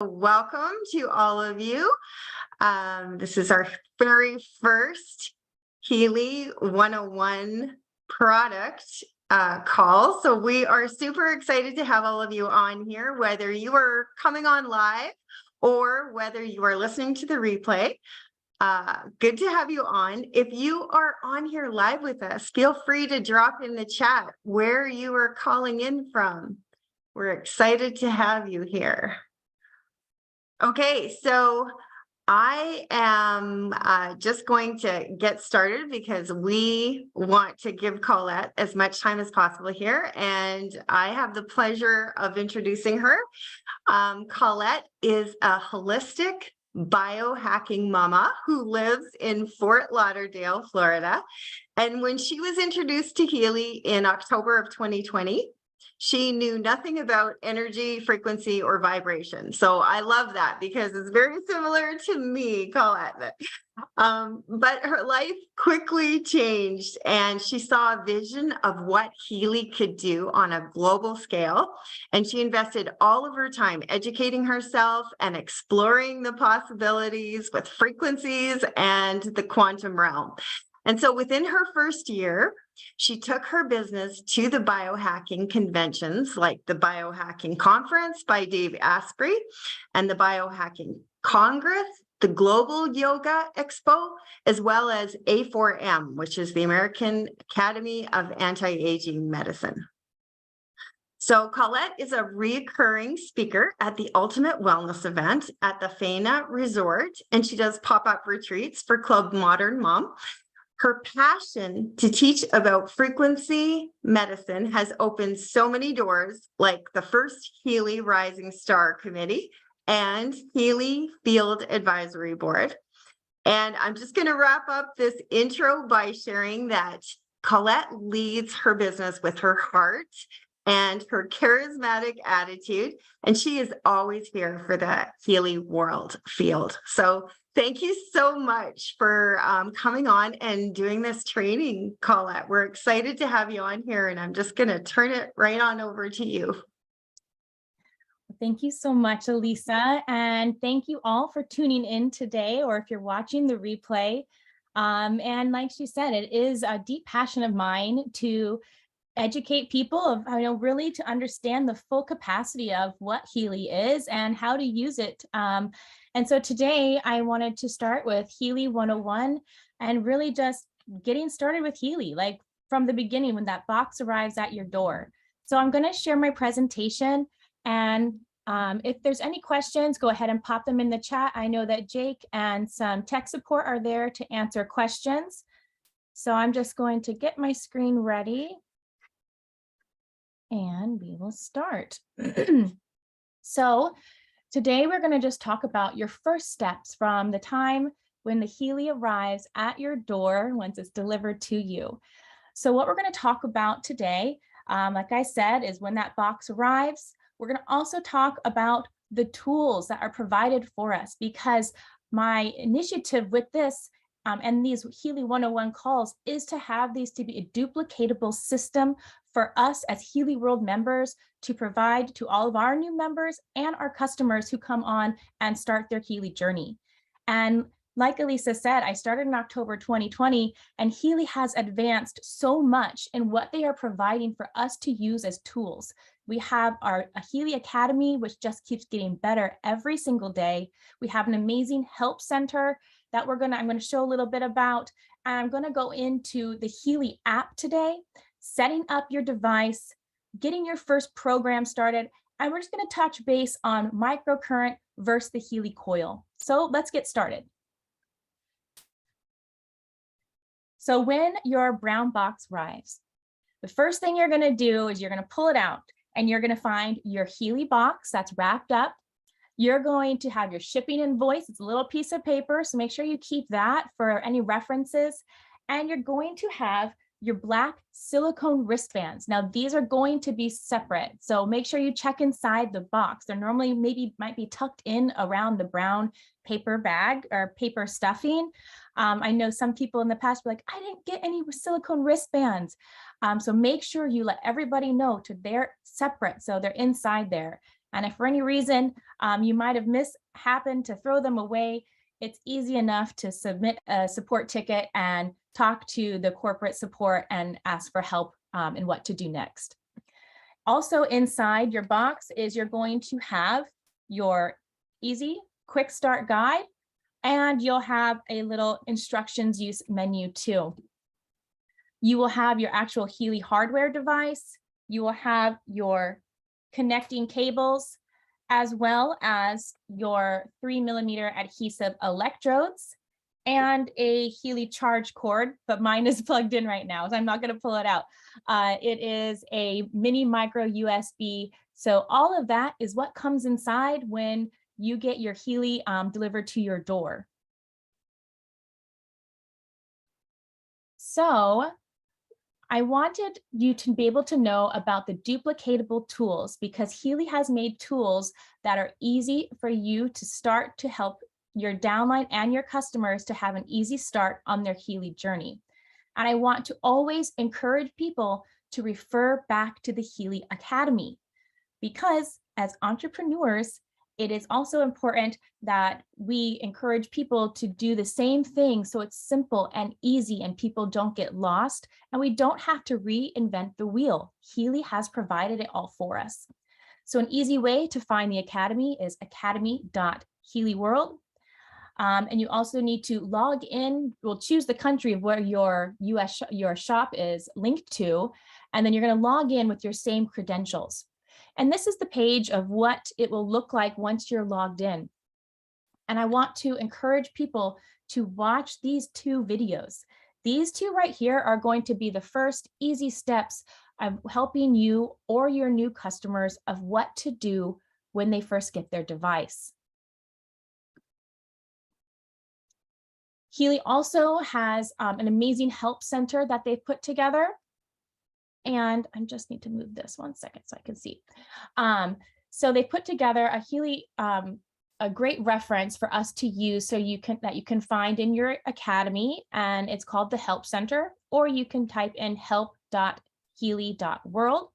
Welcome to all of you. This is our very first Healy 101 product call. So we are super excited to have all of you on here, whether you are coming on live or whether you are listening to the replay. Good to have you on. If you are on here live with us, feel free to drop in the chat where you are calling in from. We're excited to have you here. Okay, so I am just going to get started because we want to give Colette as much time as possible here. And I have the pleasure of introducing her. Colette is a holistic biohacking mama who lives in Fort Lauderdale, Florida. And when she was introduced to Healy in October of 2020, she knew nothing about energy, frequency, or vibration. So I love that because it's very similar to me, Colette. But her life quickly changed and she saw a vision of what Healy could do on a global scale. And she invested all of her time educating herself and exploring the possibilities with frequencies and the quantum realm. And so within her first year, she took her business to the biohacking conventions like the Biohacking Conference by Dave Asprey and the Biohacking Congress, the Global Yoga Expo, as well as A4M, which is the American Academy of Anti-Aging Medicine. So Colette is a recurring speaker at the Ultimate Wellness event at the Faina Resort, and she does pop-up retreats for Club Modern Mom. Her passion to teach about frequency medicine has opened so many doors, like the first Healy Rising Star Committee and Healy Field Advisory Board. And I'm just going to wrap up this intro by sharing that Colette leads her business with her heart and her charismatic attitude, and she is always here for the Healy world field. So thank you so much for coming on and doing this training, Colette. We're excited to have you on here, and I'm just going to turn it right on over to you. Thank you so much, Elisa, and thank you all for tuning in today, or if you're watching the replay. And like she said, it is a deep passion of mine to educate people of, really to understand the full capacity of what Healy is and how to use it. And so today I wanted to start with Healy 101 and really just getting started with Healy, like from the beginning when that box arrives at your door. So I'm going to share my presentation, and if there's any questions, go ahead and pop them in the chat. I know that Jake and some tech support are there to answer questions. So I'm just going to get my screen ready and we will start. So today we're going to just talk about your first steps from the time when the Healy arrives at your door once it's delivered to you. So what we're going to talk about today, like I said, is when that box arrives. We're going to also talk about the tools that are provided for us, because my initiative with this and these Healy 101 calls is to have these to be a duplicatable system for us as Healy World members to provide to all of our new members and our customers who come on and start their Healy journey. And like Elisa said, I started in October 2020, and Healy has advanced so much in what they are providing for us to use as tools. We have our Healy Academy, which just keeps getting better every single day. We have an amazing help center that I'm going to show a little bit about. And I'm going to go into the Healy app today, setting up your device, getting your first program started, and we're just going to touch base on microcurrent versus the Healy coil. So let's get started. So when your brown box arrives, the first thing you're going to do is you're going to pull it out and you're going to find your Healy box that's wrapped up. You're going to have your shipping invoice. It's a little piece of paper, so make sure you keep that for any references. And you're going to have your black silicone wristbands. Now, these are going to be separate, so make sure you check inside the box. They're normally might be tucked in around the brown paper bag or paper stuffing. I know some people in the past were like, I didn't get any silicone wristbands. So make sure you let everybody know they're separate, so they're inside there. And if for any reason you might have happened to throw them away, it's easy enough to submit a support ticket and talk to the corporate support and ask for help in what to do next. Also inside your box is you're going to have your easy quick start guide, and you'll have a little instructions use menu too. You will have your actual Healy hardware device. You will have your connecting cables, as well as your 3mm adhesive electrodes and a Healy charge cord, but mine is plugged in right now, so I'm not going to pull it out. It is a mini micro USB. So all of that is what comes inside when you get your Healy delivered to your door. So I wanted you to be able to know about the duplicatable tools, because Healy has made tools that are easy for you to start to help your downline and your customers to have an easy start on their Healy journey. And I want to always encourage people to refer back to the Healy Academy, because as entrepreneurs, it is also important that we encourage people to do the same thing so it's simple and easy and people don't get lost and we don't have to reinvent the wheel. Healy has provided it all for us. So an easy way to find the Academy is academy.healyworld. And you also need to log in. We'll choose the country of where your shop is linked to, and then you're going to log in with your same credentials. And this is the page of what it will look like once you're logged in. And I want to encourage people to watch these 2 videos. These 2 right here are going to be the first easy steps of helping you or your new customers of what to do when they first get their device. Healy also has an amazing help center that they've put together. And I just need to move this 1 second so I can see. So they put together a Healy, a great reference for us to use so you can find in your academy, and it's called the Help Center, or you can type in help.healy.world.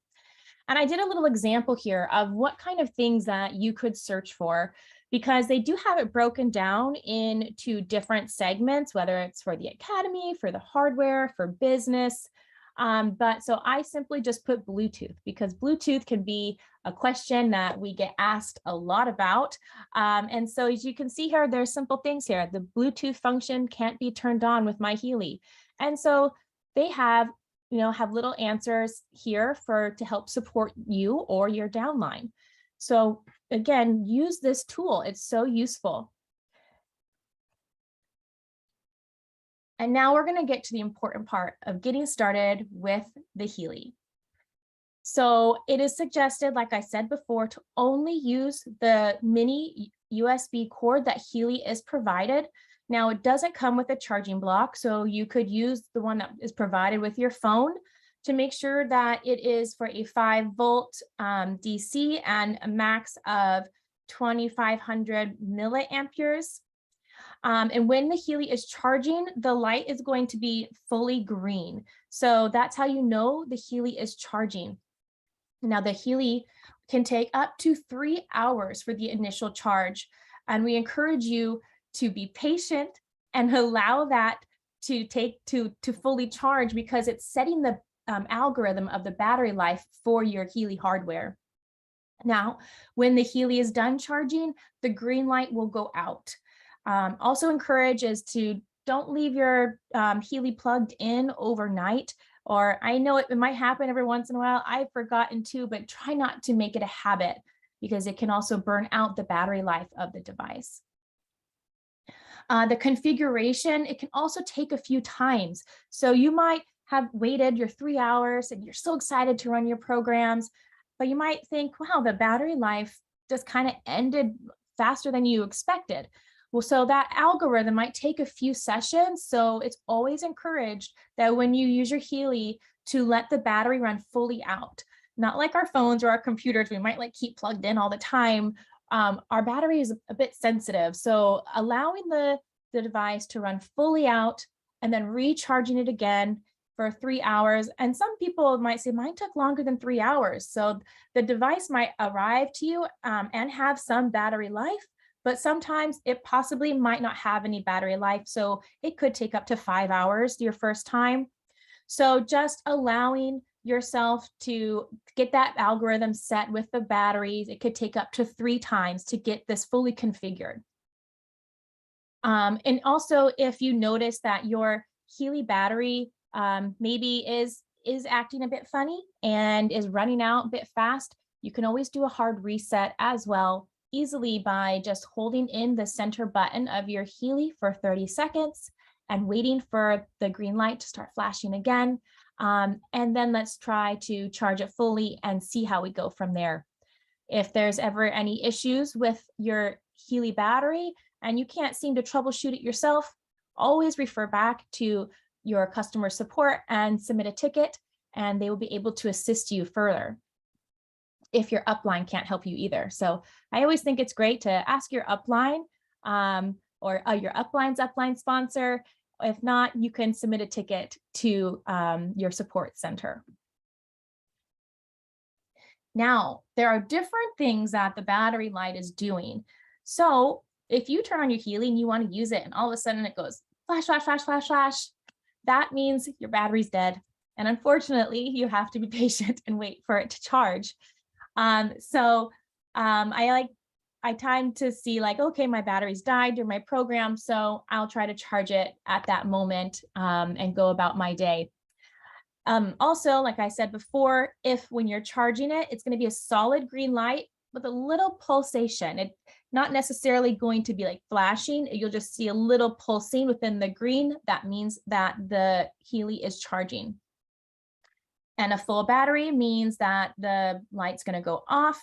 And I did a little example here of what kind of things that you could search for, because they do have it broken down into different segments, whether it's for the academy, for the hardware, for business. But so I simply just put Bluetooth, because Bluetooth can be a question that we get asked a lot about. And so as you can see here, there's simple things here. The Bluetooth function can't be turned on with my Healy. And so they have little answers here to help support you or your downline. So again, use this tool. It's so useful. And now we're going to get to the important part of getting started with the Healy. So it is suggested, like I said before, to only use the mini USB cord that Healy is provided. Now, it doesn't come with a charging block, so you could use the one that is provided with your phone to make sure that it is for a 5-volt DC and a max of 2,500 milliamperes. And when the Healy is charging, the light is going to be fully green. So that's how you know the Healy is charging. Now, the Healy can take up to 3 hours for the initial charge. And we encourage you to be patient and allow that to fully charge, because it's setting the algorithm of the battery life for your Healy hardware. Now, when the Healy is done charging, the green light will go out. Also encourage is to don't leave your Healy plugged in overnight, or I know it might happen every once in a while. I've forgotten to, but try not to make it a habit, because it can also burn out the battery life of the device. The configuration, it can also take a few times. So you might have waited your 3 hours and you're so excited to run your programs, but you might think, wow, the battery life just kind of ended faster than you expected. Well, so that algorithm might take a few sessions. So it's always encouraged that when you use your Healy to let the battery run fully out. Not like our phones or our computers, we might keep plugged in all the time. Our battery is a bit sensitive. So allowing the device to run fully out and then recharging it again for 3 hours. And some people might say mine took longer than 3 hours. So the device might arrive to you and have some battery life, but sometimes it possibly might not have any battery life. So it could take up to 5 hours your first time. So just allowing yourself to get that algorithm set with the batteries, it could take up to 3 times to get this fully configured. And also, if you notice that your Healy battery maybe is acting a bit funny and is running out a bit fast, you can always do a hard reset as well, easily by just holding in the center button of your Healy for 30 seconds and waiting for the green light to start flashing again. And then let's try to charge it fully and see how we go from there. If there's ever any issues with your Healy battery and you can't seem to troubleshoot it yourself, always refer back to your customer support and submit a ticket, and they will be able to assist you further if your upline can't help you either. So I always think it's great to ask your upline or your upline's upline sponsor. If not, you can submit a ticket to your support center. Now, there are different things that the battery light is doing. So if you turn on your Healy and you want to use it and all of a sudden it goes flash, flash, flash, flash, flash, that means your battery's dead. And unfortunately, you have to be patient and wait for it to charge. I time to see like, okay, my battery's died during my program, so I'll try to charge it at that moment and go about my day. Also, like I said before, if when you're charging it, it's going to be a solid green light with a little pulsation. It's not necessarily going to be like flashing. You'll just see a little pulsing within the green. That means that the Healy is charging. And a full battery means that the light's going to go off.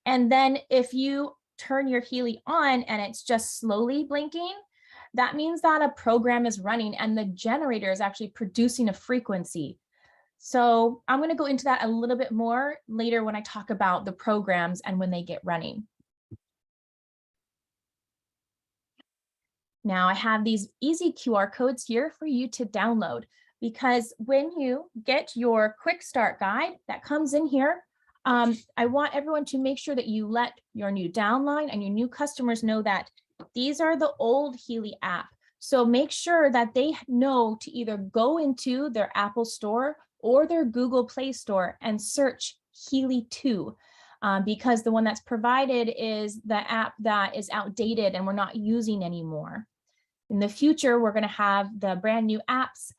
And then if you turn your Healy on and it's just slowly blinking, that means that a program is running and the generator is actually producing a frequency. So I'm going to go into that a little bit more later when I talk about the programs and when they get running. Now I have these easy QR codes here for you to download, because when you get your quick start guide that comes in here, I want everyone to make sure that you let your new downline and your new customers know that these are the old Healy app. So make sure that they know to either go into their Apple Store or their Google Play Store and search Healy 2, because the one that's provided is the app that is outdated and we're not using anymore. In the future, we're going to have the brand new apps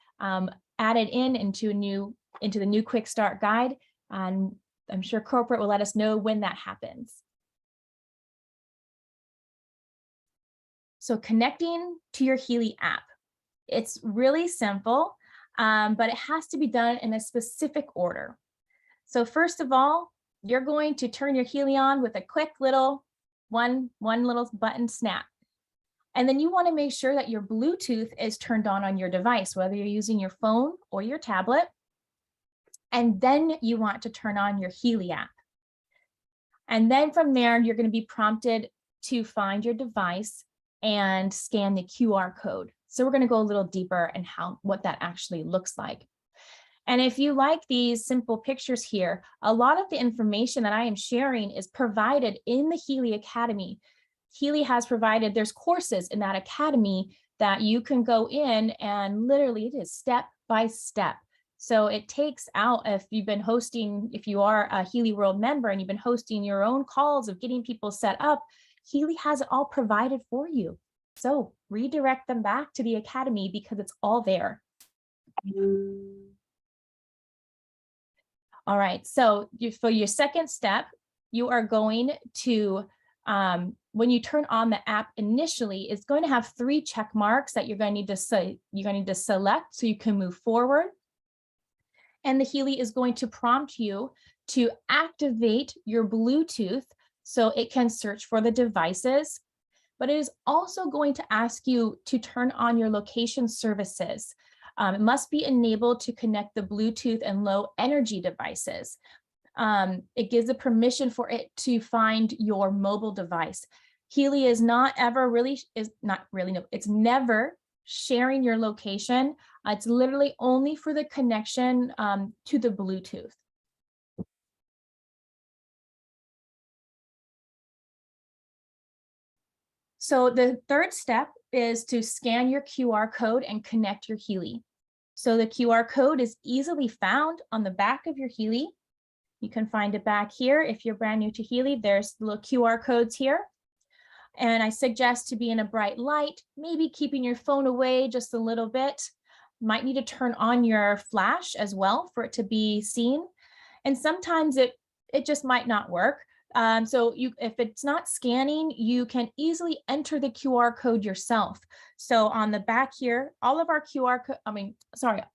added into the new quick start guide, and I'm sure corporate will let us know when that happens. So connecting to your Healy app, it's really simple, but it has to be done in a specific order. So first of all, you're going to turn your Healy on with a quick little one little button snap. And then you want to make sure that your Bluetooth is turned on your device, whether you're using your phone or your tablet. And then you want to turn on your Healy app. And then from there, you're going to be prompted to find your device and scan the QR code. So we're going to go a little deeper in what that actually looks like. And if you like these simple pictures here, a lot of the information that I am sharing is provided in the Healy Academy. Healy has provided, there's courses in that academy that you can go in and literally it is step by step. So it takes out, if you are a Healy World member and you've been hosting your own calls of getting people set up, Healy has it all provided for you. So redirect them back to the academy because it's all there. All right, so for your second step, you are going to, when you turn on the app initially, it's going to have 3 check marks that you're going to need to select so you can move forward. And the Healy is going to prompt you to activate your Bluetooth so it can search for the devices. But it is also going to ask you to turn on your location services. It must be enabled to connect the Bluetooth and low energy devices. It gives a permission for it to find your mobile device. Healy is it's never sharing your location. It's literally only for the connection to the Bluetooth. So the third step is to scan your QR code and connect your Healy. So the QR code is easily found on the back of your Healy. You can find it back here. If you're brand new to Healy, there's little QR codes here. And I suggest to be in a bright light, maybe keeping your phone away just a little bit. Might need to turn on your flash as well for it to be seen. And sometimes it just might not work. So if it's not scanning, you can easily enter the QR code yourself. So on the back here, all of our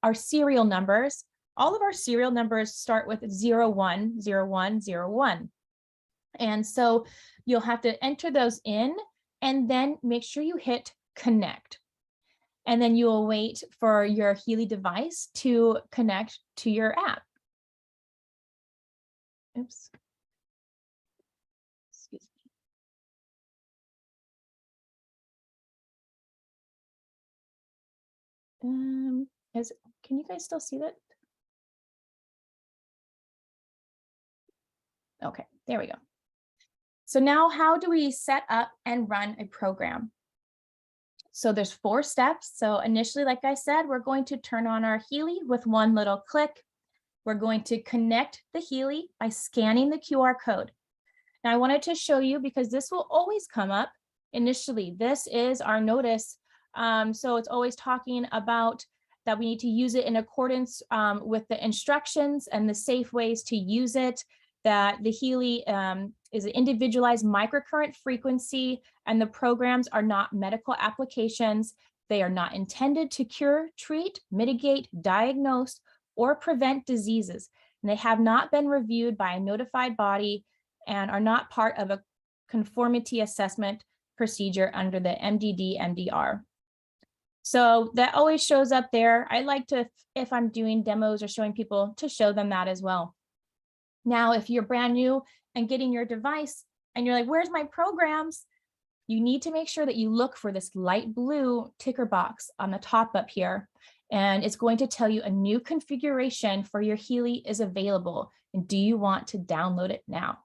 our serial numbers, all of our serial numbers start with 010101. And so you'll have to enter those in and then make sure you hit connect. And then you will wait for your Healy device to connect to your app. Oops. Excuse me. Can you guys still see that? Okay, there we go. So now how do we set up and run a program? So there's 4 steps. So initially, like I said, we're going to turn on our Healy with one little click. We're going to connect the Healy by scanning the QR code. Now I wanted to show you because this will always come up initially. This is our notice. So it's always talking about that we need to use it in accordance with the instructions and the safe ways to use it, that the Healy is an individualized microcurrent frequency, and the programs are not medical applications. They are not intended to cure, treat, mitigate, diagnose, or prevent diseases. And they have not been reviewed by a notified body and are not part of a conformity assessment procedure under the MDD MDR. So that always shows up there. I like to, if I'm doing demos or showing people, to show them that as well. Now, if you're brand new and getting your device and you're like, where's my programs? You need to make sure that you look for this light blue ticker box on the top up here. And it's going to tell you a new configuration for your Healy is available. And do you want to download it now?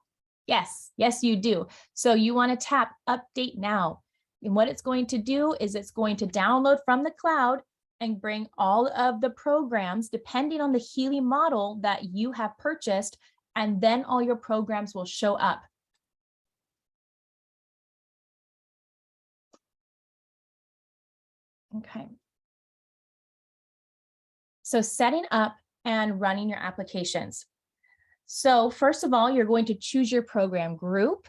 Yes, yes, you do. So you want to tap update now. And what it's going to do is it's going to download from the cloud and bring all of the programs, depending on the Healy model that you have purchased, and then all your programs will show up. Okay. So setting up and running your applications. So first of all, you're going to choose your program group.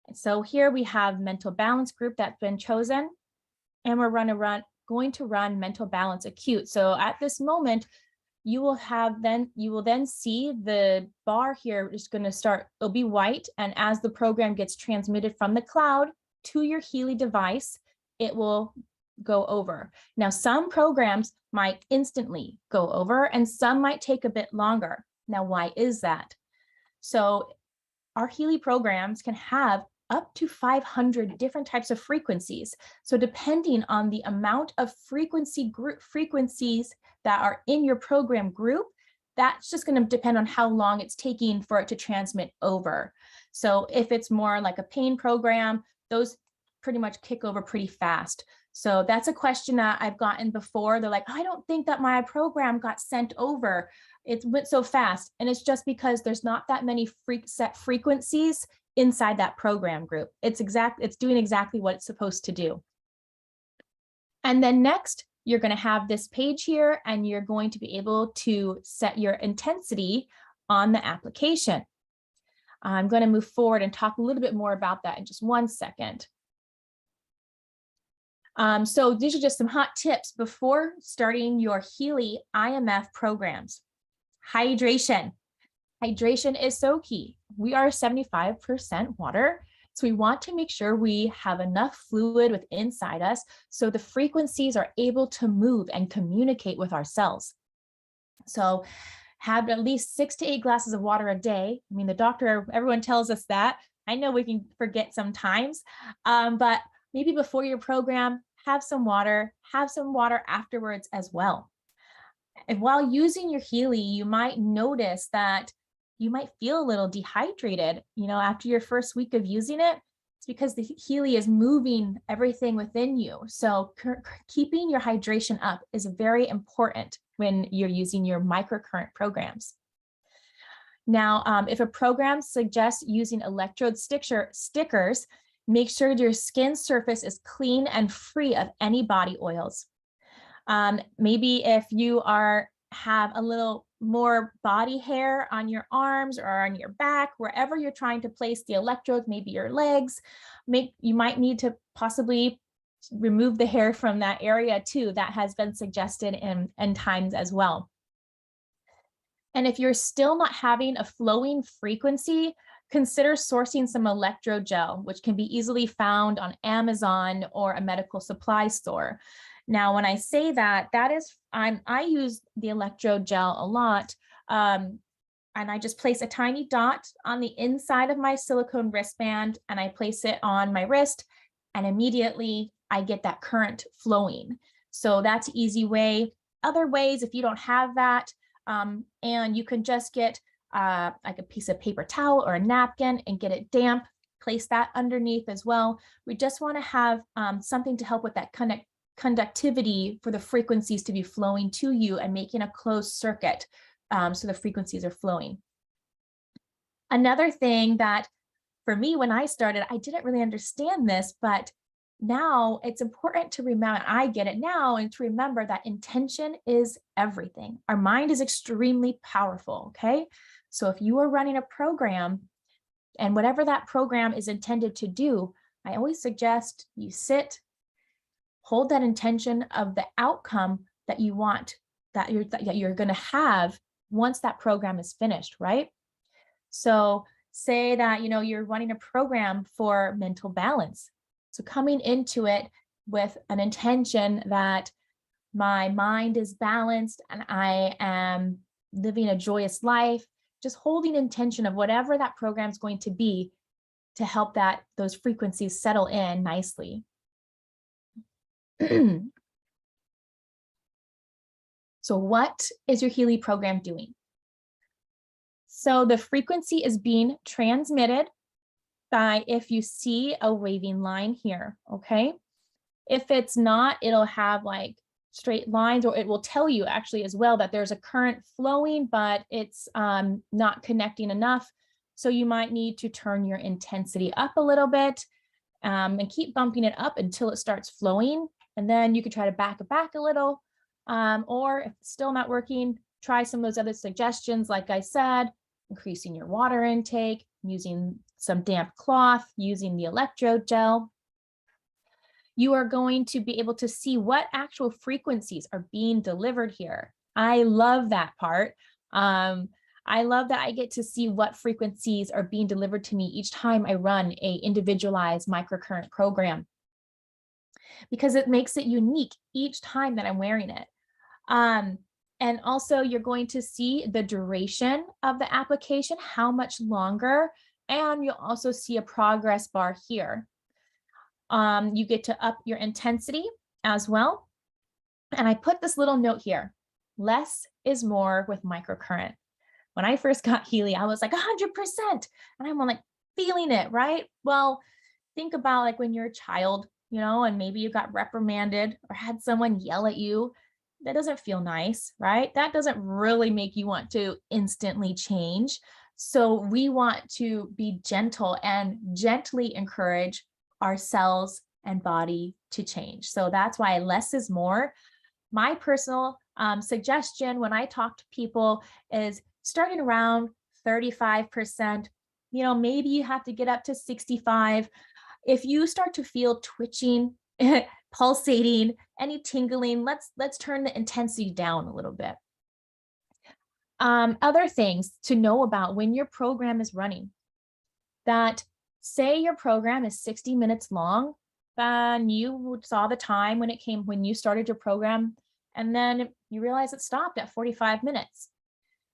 And so here we have mental balance group that's been chosen, and we're going to run mental balance acute. So at this moment, you will then see the bar here is going to start, it'll be white. And as the program gets transmitted from the cloud to your Healy device, it will go over. Now, some programs might instantly go over and some might take a bit longer. Now, why is that? So our Healy programs can have up to 500 different types of frequencies. So depending on the amount of frequencies that are in your program group, that's just going to depend on how long it's taking for it to transmit over. So if it's more like a pain program, those pretty much kick over pretty fast. So that's a question that I've gotten before. They're like, I don't think that my program got sent over. It went so fast. And it's just because there's not that many set frequencies inside that program group. It's doing exactly what it's supposed to do. And then next, you're going to have this page here, and you're going to be able to set your intensity on the application. I'm going to move forward and talk a little bit more about that in just one second. So these are just some hot tips before starting your Healy IMF programs. Hydration. Hydration is so key. We are 75% water, so we want to make sure we have enough fluid within inside us so the frequencies are able to move and communicate with our cells. So have at least 6 to 8 glasses of water a day. I mean, the doctor, everyone tells us that. I know we can forget sometimes, but maybe before your program, have some water afterwards as well. And while using your Healy, you might notice that you might feel a little dehydrated, after your first week of using it. It's because the Healy is moving everything within you. So keeping your hydration up is very important when you're using your microcurrent programs. Now, if a program suggests using electrode stickers, make sure your skin surface is clean and free of any body oils. Maybe if you have a little more body hair on your arms or on your back, wherever you're trying to place the electrodes, maybe your legs, you might need to possibly remove the hair from that area too. That has been suggested in times as well. And if you're still not having a flowing frequency, consider sourcing some electrode gel, which can be easily found on Amazon or a medical supply store. Now, when I say that is, I use the electrode gel a lot, and I just place a tiny dot on the inside of my silicone wristband, and I place it on my wrist, and immediately I get that current flowing. So that's an easy way. Other ways, if you don't have that, and you can just get like a piece of paper towel or a napkin and get it damp, place that underneath as well. We just want to have something to help with that conductivity for the frequencies to be flowing to you and making a closed circuit so the frequencies are flowing. Another thing that for me, when I started, I didn't really understand this, but now it's important to remember, I get it now, and to remember that intention is everything. Our mind is extremely powerful, okay? So if you are running a program and whatever that program is intended to do, I always suggest you sit, hold that intention of the outcome that you want, that you're going to have once that program is finished, right? So say that, you're running a program for mental balance. So coming into it with an intention that my mind is balanced and I am living a joyous life, just holding intention of whatever that program is going to be to help those frequencies settle in nicely. So what is your Healy program doing? So the frequency is being transmitted by, if you see a waving line here, okay? If it's not, it'll have like straight lines, or it will tell you actually as well that there's a current flowing, but it's not connecting enough. So you might need to turn your intensity up a little bit and keep bumping it up until it starts flowing. And then you could try to back it back a little, or if it's still not working, try some of those other suggestions. Like I said, increasing your water intake, using some damp cloth, using the electrode gel. You are going to be able to see what actual frequencies are being delivered here. I love that part. I love that I get to see what frequencies are being delivered to me each time I run a individualized microcurrent program, because it makes it unique each time that I'm wearing it. And also you're going to see the duration of the application, how much longer, and you'll also see a progress bar here. You get to up your intensity as well. And I put this little note here, less is more with microcurrent. When I first got Healy, I was like 100%, and I'm like feeling it, right? Well, think about like when you're a child, and maybe you got reprimanded or had someone yell at you. That doesn't feel nice, right? That doesn't really make you want to instantly change. So we want to be gentle and gently encourage our cells and body to change. So that's why less is more. My personal suggestion when I talk to people is starting around 35%, maybe you have to get up to 65. If you start to feel twitching, pulsating, any tingling, let's turn the intensity down a little bit. Other things to know about when your program is running, that say your program is 60 minutes long, then you saw the time when you started your program, and then you realize it stopped at 45 minutes.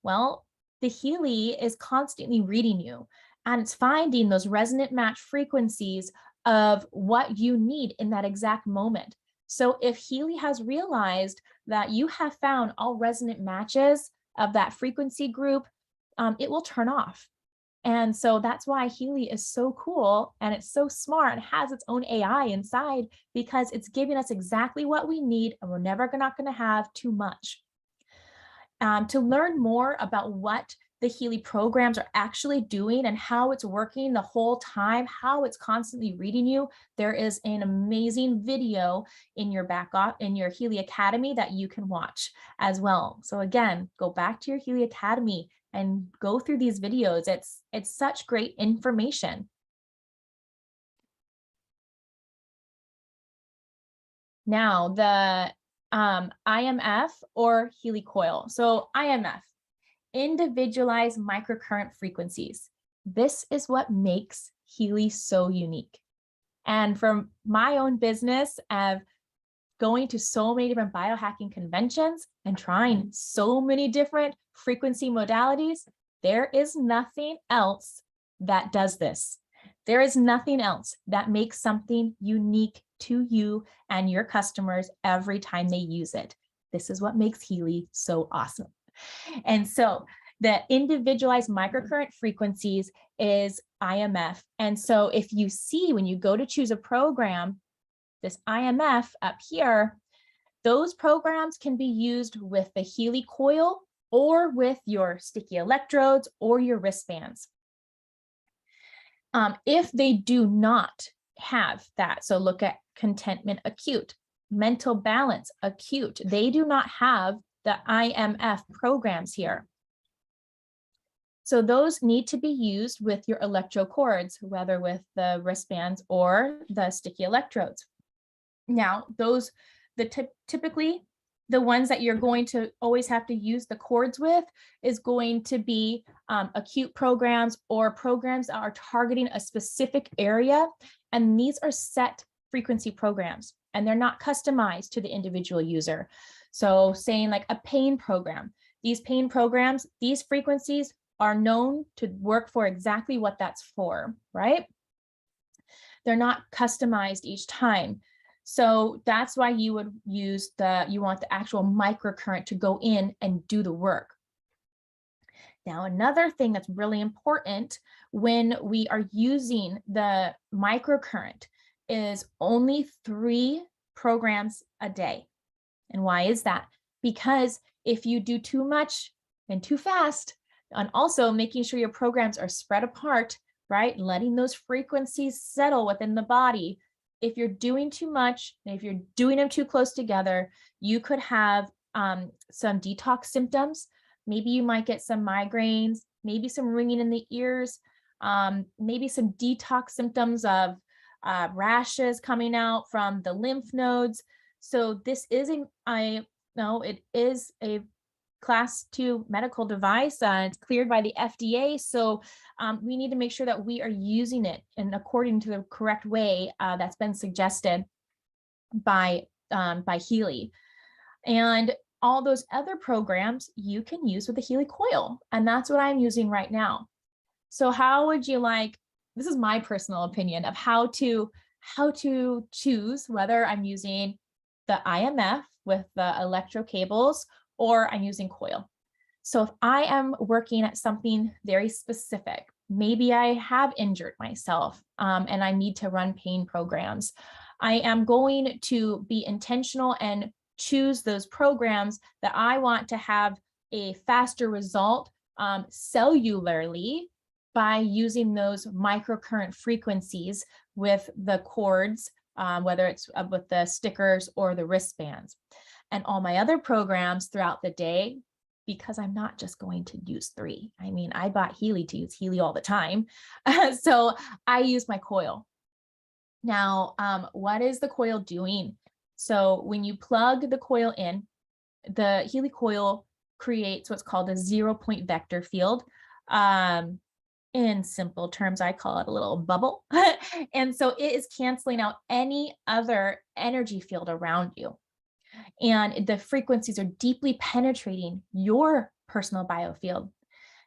Well, the Healy is constantly reading you, and it's finding those resonant match frequencies of what you need in that exact moment. So if Healy has realized that you have found all resonant matches of that frequency group, it will turn off. And so that's why Healy is so cool and it's so smart and has its own AI inside, because it's giving us exactly what we need, and we're never not going to have too much. To learn more about what the Healy programs are actually doing and how it's working the whole time, how it's constantly reading you, there is an amazing video in your in your Healy Academy that you can watch as well. So again, go back to your Healy Academy and go through these videos. It's such great information. Now the IMF or Healy coil. So IMF, individualized microcurrent frequencies. This is what makes Healy so unique. And from my own business of going to so many different biohacking conventions and trying so many different frequency modalities, there is nothing else that does this. There is nothing else that makes something unique to you and your customers every time they use it. This is what makes Healy so awesome. And so the individualized microcurrent frequencies is IMF. And so if you see when you go to choose a program, this IMF up here, those programs can be used with the Healy coil or with your sticky electrodes or your wristbands. If they do not have that, so look at contentment acute, mental balance acute, they do not have the IMF programs here. So those need to be used with your electrocords, whether with the wristbands or the sticky electrodes. Now, those, typically the ones that you're going to always have to use the cords with is going to be acute programs or programs that are targeting a specific area. And these are set frequency programs and they're not customized to the individual user. So saying like a pain program, these pain programs, these frequencies are known to work for exactly what that's for, right? They're not customized each time. So that's why you would use you want the actual microcurrent to go in and do the work. Now, another thing that's really important when we are using the microcurrent is only 3 programs a day. And why is that? Because if you do too much and too fast, and also making sure your programs are spread apart, right? Letting those frequencies settle within the body. If you're doing too much, and if you're doing them too close together, you could have some detox symptoms. Maybe you might get some migraines, maybe some ringing in the ears, maybe some detox symptoms of rashes coming out from the lymph nodes. So this isn't, it is a class 2 medical device. It's cleared by the FDA. So we need to make sure that we are using it and according to the correct way that's been suggested by Healy. And all those other programs you can use with the Healy coil. And that's what I'm using right now. So how would you like, this is my personal opinion of how to choose whether I'm using the IMF with the electro cables or I'm using coil. So if I am working at something very specific, maybe I have injured myself and I need to run pain programs, I am going to be intentional and choose those programs that I want to have a faster result cellularly by using those microcurrent frequencies with the cords, whether it's with the stickers or the wristbands. And all my other programs throughout the day, because I'm not just going to use 3. I mean, I bought Healy to use Healy all the time. So I use my coil. Now, what is the coil doing? So when you plug the coil in, the Healy coil creates what's called a 0-point vector field. In simple terms, I call it a little bubble. And so it is canceling out any other energy field around you. And the frequencies are deeply penetrating your personal biofield.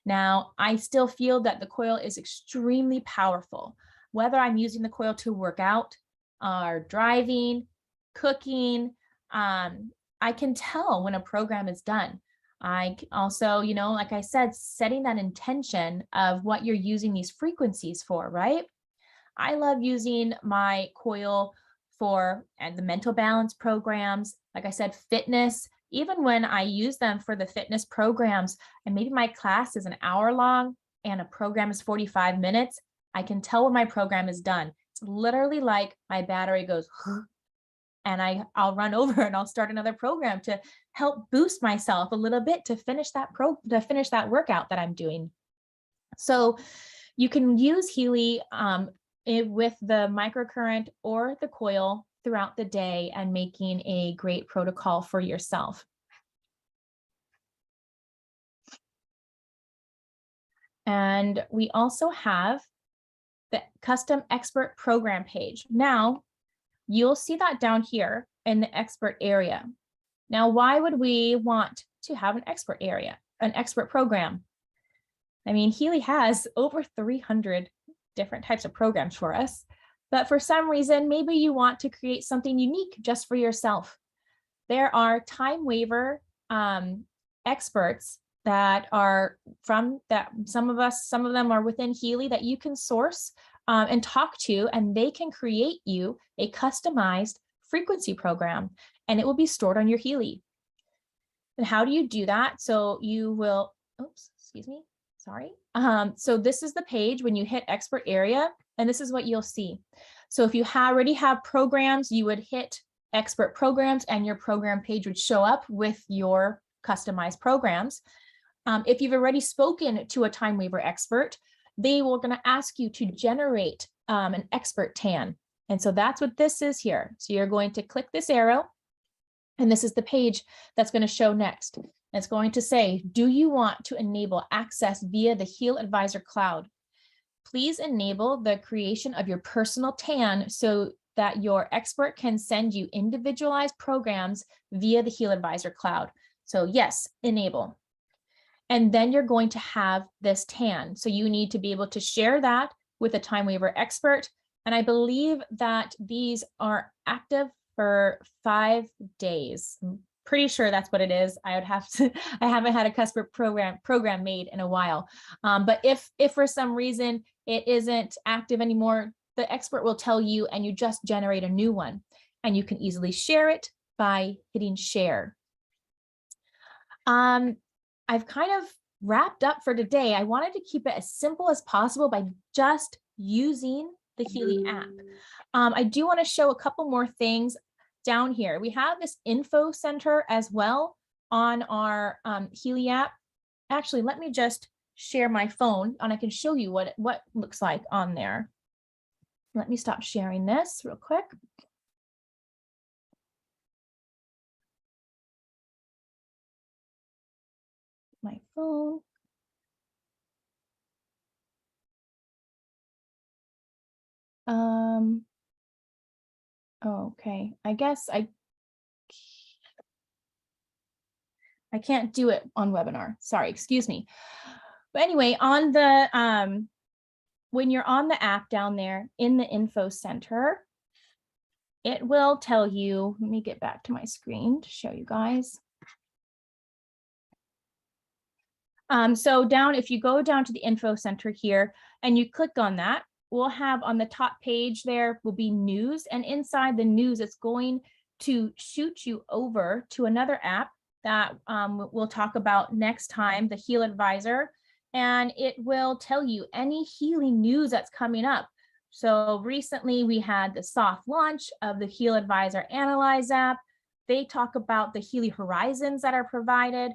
Now, I still feel that the coil is extremely powerful, whether I'm using the coil to work out or driving, cooking. I can tell when a program is done. I also, like I said, setting that intention of what you're using these frequencies for, right? I love using my coil for the mental balance programs. Like I said, fitness, even when I use them for the fitness programs, and maybe my class is an hour long and a program is 45 minutes, I can tell when my program is done. It's literally like my battery goes, and I'll run over and I'll start another program to help boost myself a little bit to finish that workout that I'm doing. So you can use Healy with the microcurrent or the coil throughout the day and making a great protocol for yourself. And we also have the custom expert program page. Now, you'll see that down here in the expert area. Now, why would we want to have an expert area, an expert program? I mean, Healy has over 300 different types of programs for us, but for some reason, maybe you want to create something unique just for yourself. There are time waiver experts that are some of them are within Healy that you can source and talk to, and they can create you a customized frequency program, and it will be stored on your Healy. And how do you do that? So you will, so this is the page when you hit expert area, and this is what you'll see. So if you already have programs, you would hit expert programs and your program page would show up with your customized programs. If you've already spoken to a time waiver expert, they were going to ask you to generate an expert TAN. And so that's what this is here. So you're going to click this arrow, and this is the page that's going to show next. It's going to say, do you want to enable access via the Heal Advisor Cloud? Please enable the creation of your personal TAN so that your expert can send you individualized programs via the Heal Advisor Cloud. So yes, enable. And then you're going to have this TAN. So you need to be able to share that with a time waiver expert. And I believe that these are active for 5 days. I'm pretty sure that's what it is. I haven't had a customer program made in a while. But if for some reason it isn't active anymore, the expert will tell you and you just generate a new one. And you can easily share it by hitting share. I've kind of wrapped up for today. I wanted to keep it as simple as possible by just using the Healy app. I do want to show a couple more things down here. We have this info center as well on our Healy app. Actually, let me just share my phone and I can show you what it looks like on there. Let me stop sharing this real quick. My phone. Okay, I guess I can't do it on webinar. Sorry, excuse me. But anyway, on the when you're on the app down there in the info center, it will tell you, let me get back to my screen to show you guys. So if you go down to the info center here and you click on that, we'll have on the top page there will be news, and inside the news, it's going to shoot you over to another app that we'll talk about next time, the Heal Advisor, and it will tell you any Healy news that's coming up. So recently we had the soft launch of the Heal Advisor Analyze app. They talk about the Healy horizons that are provided.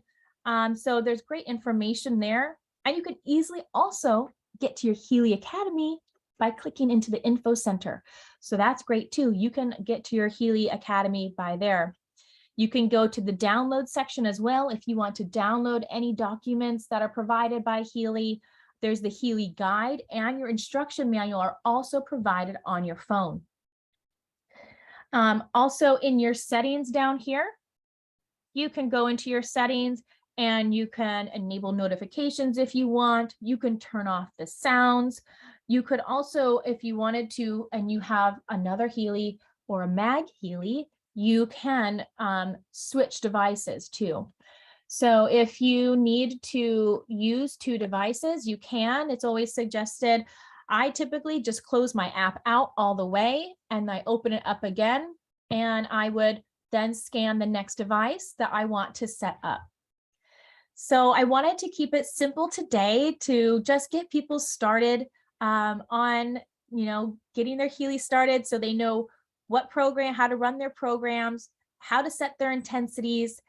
So there's great information there, and you can easily also get to your Healy Academy by clicking into the info center. So that's great too. You can get to your Healy Academy by there. You can go to the download section as well if you want to download any documents that are provided by Healy. There's the Healy guide, and your instruction manual are also provided on your phone. Also in your settings down here, you can go into your settings and you can enable notifications if you want. You can turn off the sounds. You could also, if you wanted to, and you have another Healy or a Mag Healy, you can switch devices too. So if you need to use 2 devices, you can. It's always suggested. I typically just close my app out all the way and I open it up again, and I would then scan the next device that I want to set up. So I wanted to keep it simple today to just get people started on, getting their Healy started, so they know what program, how to run their programs, how to set their intensities,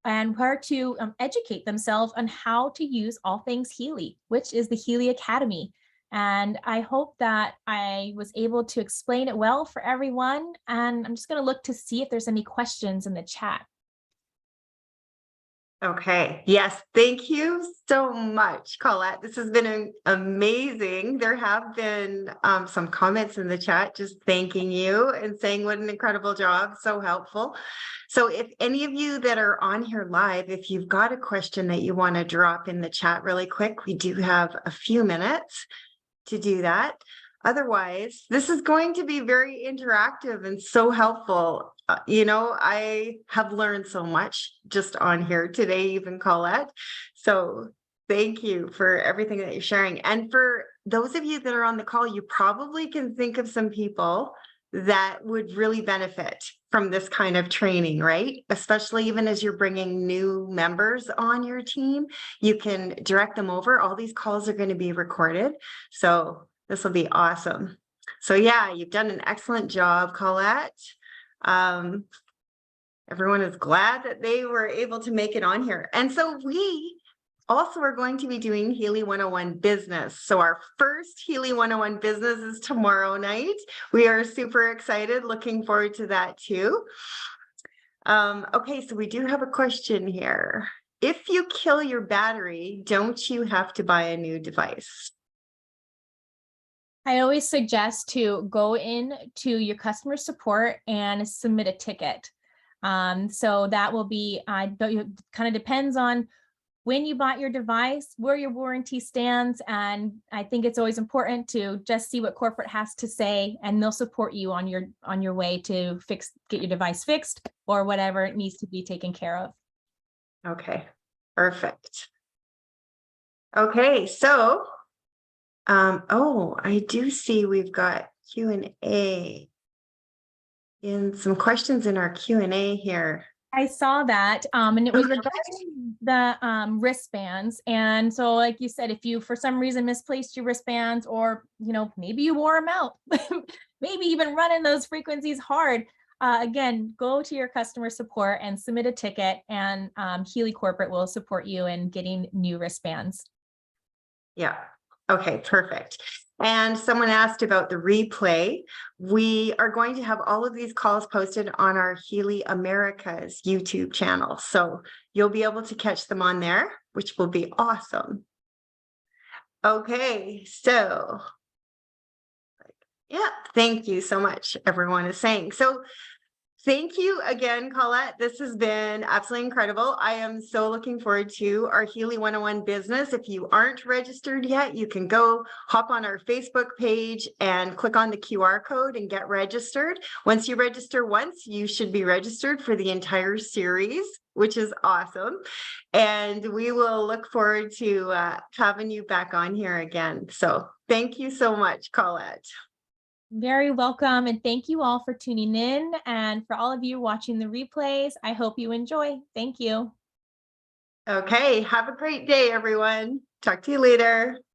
and where to educate themselves on how to use all things Healy, which is the Healy Academy. And I hope that I was able to explain it well for everyone. And I'm just going to look to see if there's any questions in the chat. Okay. Yes. Thank you so much, Colette. This has been amazing. There have been some comments in the chat just thanking you and saying what an incredible job. So helpful. So if any of you that are on here live, if you've got a question that you want to drop in the chat really quick, we do have a few minutes to do that. Otherwise, this is going to be very interactive and so helpful. I have learned so much just on here today, even Colette. So thank you for everything that you're sharing. And for those of you that are on the call, you probably can think of some people that would really benefit from this kind of training, right? Especially even as you're bringing new members on your team, you can direct them over. All these calls are going to be recorded. So this will be awesome. So yeah, you've done an excellent job, Colette. Everyone is glad that they were able to make it on here. And so we also are going to be doing Healy 101 Business. So our first Healy 101 Business is tomorrow night. We are super excited, looking forward to that too. Okay, so we do have a question here. If you kill your battery, don't you have to buy a new device? I always suggest to go in to your customer support and submit a ticket. So that will be, kind of depends on when you bought your device, where your warranty stands. And I think it's always important to just see what corporate has to say, and they'll support you on your way to get your device fixed or whatever it needs to be taken care of. Okay, perfect. Okay, so, I do see we've got Q&A and some questions in our Q&A here. I saw that, and it was regarding the wristbands. And so, like you said, if you for some reason misplaced your wristbands, or maybe you wore them out, maybe even running those frequencies hard, again, go to your customer support and submit a ticket, and Healy Corporate will support you in getting new wristbands. Yeah. Okay, perfect. And someone asked about the replay. We are going to have all of these calls posted on our Healy America's YouTube channel. So you'll be able to catch them on there, which will be awesome. Okay, so yeah, thank you so much, everyone is saying. So thank you again, Colette. This has been absolutely incredible. I am so looking forward to our Healy 101 Business. If you aren't registered yet, you can go hop on our Facebook page and click on the QR code and get registered. Once you register once, you should be registered for the entire series, which is awesome. And we will look forward to having you back on here again. So thank you so much, Colette. Very welcome. And thank you all for tuning in. And for all of you watching the replays, I hope you enjoy. Thank you. Okay, have a great day, everyone. Talk to you later.